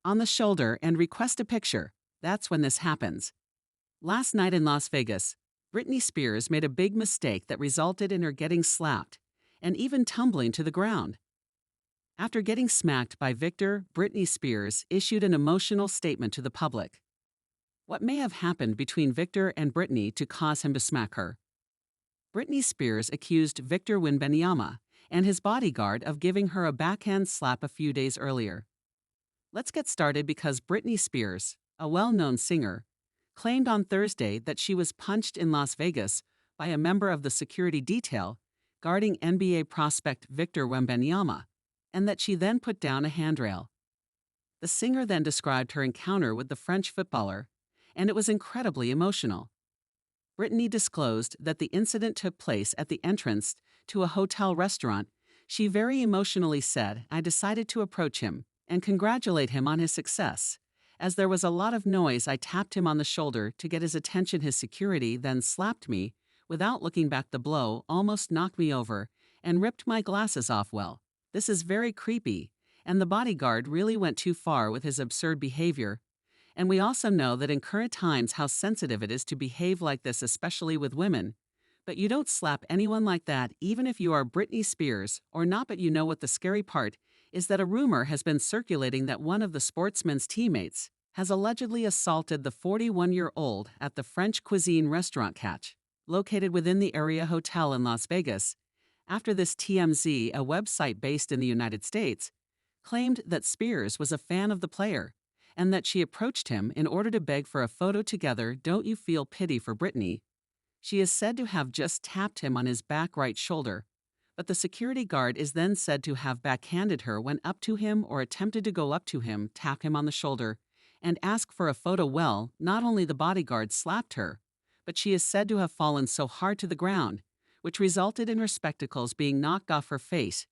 on the shoulder and request a picture. That's when this happens. Last night in Las Vegas, Britney Spears made a big mistake that resulted in her getting slapped and even tumbling to the ground. After getting smacked by Victor, Britney Spears issued an emotional statement to the public. What may have happened between Victor and Britney to cause him to smack her? Britney Spears accused Victor Wembanyama and his bodyguard of giving her a backhand slap a few days earlier. Let's get started because Britney Spears, a well-known singer, claimed on Thursday that she was punched in Las Vegas by a member of the security detail guarding NBA prospect Victor Wembanyama, and that she then put down a handrail. The singer then described her encounter with the French footballer, and it was incredibly emotional. Britney disclosed that the incident took place at the entrance to a hotel restaurant. She very emotionally said, "I decided to approach him and congratulate him on his success. As there was a lot of noise, I tapped him on the shoulder to get his attention. His security then slapped me without looking back. The blow almost knocked me over and ripped my glasses off. Well, this is very creepy, and the bodyguard really went too far with his absurd behavior. And we also know that in current times how sensitive it is to behave like this, especially with women. But you don't slap anyone like that, even if you are Britney Spears or not." But you know what the scary part is? That a rumor has been circulating that one of the sportsman's teammates has allegedly assaulted the 41-year-old at the French Cuisine restaurant Catch, located within the area hotel in Las Vegas. After this, TMZ, a website based in the United States, claimed that Spears was a fan of the player and that she approached him in order to beg for a photo together. Don't you feel pity for Britney? She is said to have just tapped him on his back right shoulder, but the security guard is then said to have backhanded her, went up to him or attempted to go up to him, tap him on the shoulder, and ask for a photo. Well, not only the bodyguard slapped her, but she is said to have fallen so hard to the ground, which resulted in her spectacles being knocked off her face.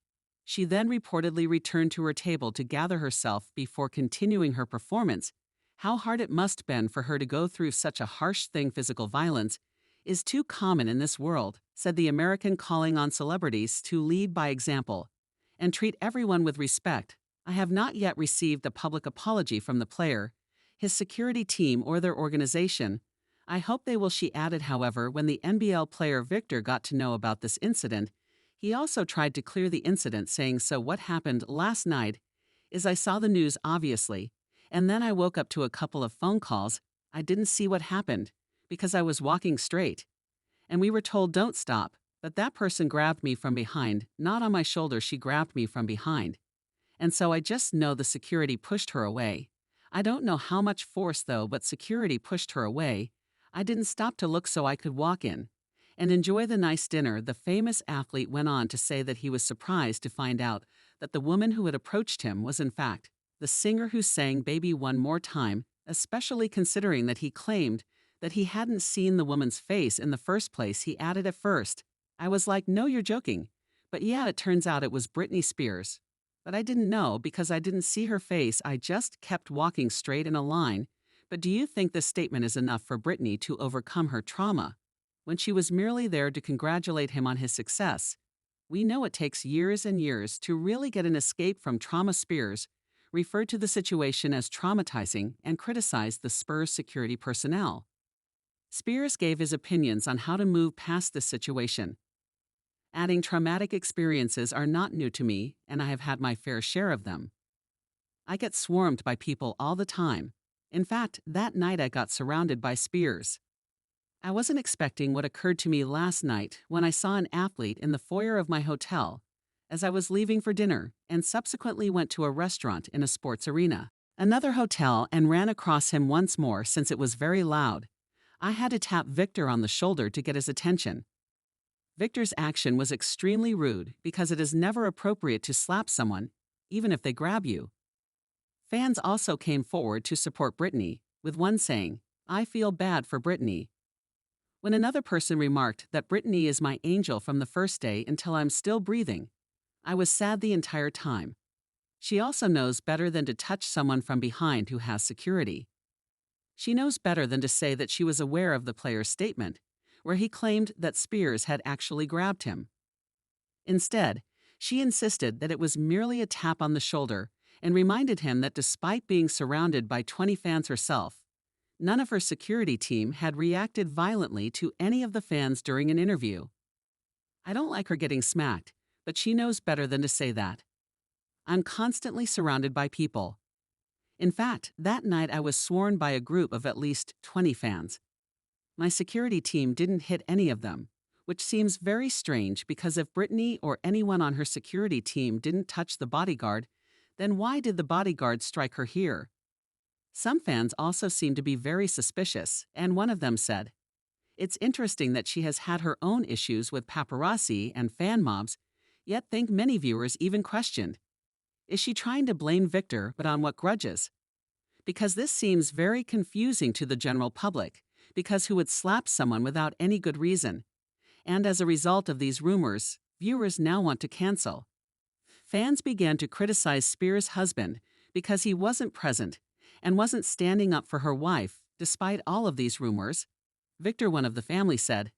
She then reportedly returned to her table to gather herself before continuing her performance. How hard it must have been for her to go through such a harsh thing. Physical violence is too common in this world, said the American, calling on celebrities to lead by example and treat everyone with respect. I have not yet received a public apology from the player, his security team, or their organization. I hope they will, she added. However, when the NBL player Victor got to know about this incident, he also tried to clear the incident, saying, "So what happened last night is I saw the news, obviously, and then I woke up to a couple of phone calls. I didn't see what happened because I was walking straight, and we were told don't stop, but that person grabbed me from behind, not on my shoulder, she grabbed me from behind. And so I just know the security pushed her away. I don't know how much force though, but security pushed her away. I didn't stop to look so I could walk in and enjoy the nice dinner." The famous athlete went on to say that he was surprised to find out that the woman who had approached him was in fact the singer who sang "Baby One More Time," especially considering that he claimed that he hadn't seen the woman's face in the first place. He added, "At first, I was like, no, you're joking. But yeah, it turns out it was Britney Spears. But I didn't know because I didn't see her face. I just kept walking straight in a line." But do you think this statement is enough for Britney to overcome her trauma when she was merely there to congratulate him on his success? We know it takes years and years to really get an escape from trauma. Spears referred to the situation as traumatizing and criticized the Spurs security personnel. Spears gave his opinions on how to move past this situation, adding, "Traumatic experiences are not new to me, and I have had my fair share of them. I get swarmed by people all the time. In fact, that night I got surrounded by Spears. I wasn't expecting what occurred to me last night when I saw an athlete in the foyer of my hotel as I was leaving for dinner, and subsequently went to a restaurant in a sports arena, another hotel, and ran across him once more since it was very loud. I had to tap Victor on the shoulder to get his attention. Victor's action was extremely rude because it is never appropriate to slap someone, even if they grab you." Fans also came forward to support Britney, with one saying, "I feel bad for Britney." When another person remarked that Britney is my angel from the first day until I'm still breathing. I was sad the entire time. She also knows better than to touch someone from behind who has security. She knows better than to say that she was aware of the player's statement, where he claimed that Spears had actually grabbed him. Instead, she insisted that it was merely a tap on the shoulder and reminded him that despite being surrounded by 20 fans herself, none of her security team had reacted violently to any of the fans during an interview. I don't like her getting smacked, but she knows better than to say that. I'm constantly surrounded by people. In fact, that night I was swarmed by a group of at least 20 fans. My security team didn't hit any of them, which seems very strange because if Britney or anyone on her security team didn't touch the bodyguard, then why did the bodyguard strike her here? Some fans also seem to be very suspicious, and one of them said, "It's interesting that she has had her own issues with paparazzi and fan mobs, yet think many viewers even questioned, is she trying to blame Victor, but on what grudges? Because this seems very confusing to the general public, because who would slap someone without any good reason? And as a result of these rumors, viewers now want to cancel." Fans began to criticize Spears' husband because he wasn't present and wasn't standing up for her wife, despite all of these rumors. Victor, one of the family, said,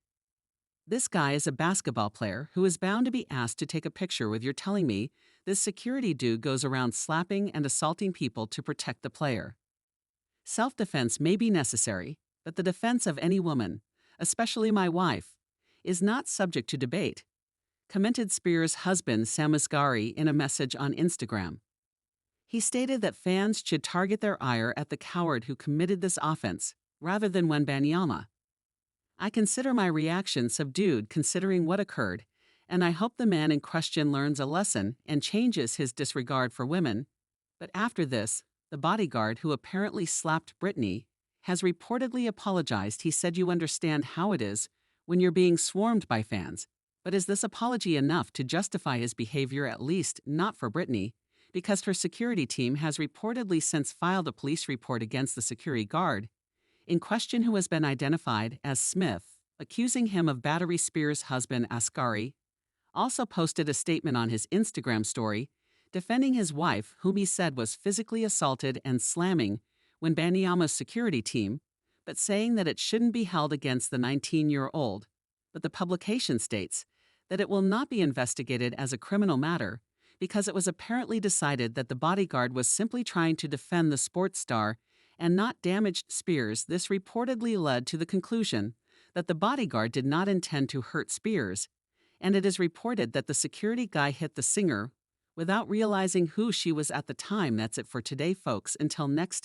"This guy is a basketball player who is bound to be asked to take a picture with. You're telling me this security dude goes around slapping and assaulting people to protect the player. Self-defense may be necessary, but the defense of any woman, especially my wife, is not subject to debate," commented Spears' husband Sam Asghari in a message on Instagram. He stated that fans should target their ire at the coward who committed this offense, rather than wembanyama. "I consider my reaction subdued considering what occurred, and I hope the man in question learns a lesson and changes his disregard for women. But after this, the bodyguard who apparently slapped Britney has reportedly apologized. He said you understand how it is when you're being swarmed by fans. But is this apology enough to justify his behavior, at least not for Britney, because her security team has reportedly since filed a police report against the security guard in question who has been identified as Smith, accusing him of battery." Spears' husband Asghari also posted a statement on his Instagram story defending his wife, whom he said was physically assaulted and slamming wembanyama's security team, but saying that it shouldn't be held against the 19-year-old. But the publication states that it will not be investigated as a criminal matter because it was apparently decided that the bodyguard was simply trying to defend the sports star and not damage Spears. This reportedly led to the conclusion that the bodyguard did not intend to hurt Spears, and it is reported that the security guy hit the singer without realizing who she was at the time. That's it for today, folks. Until next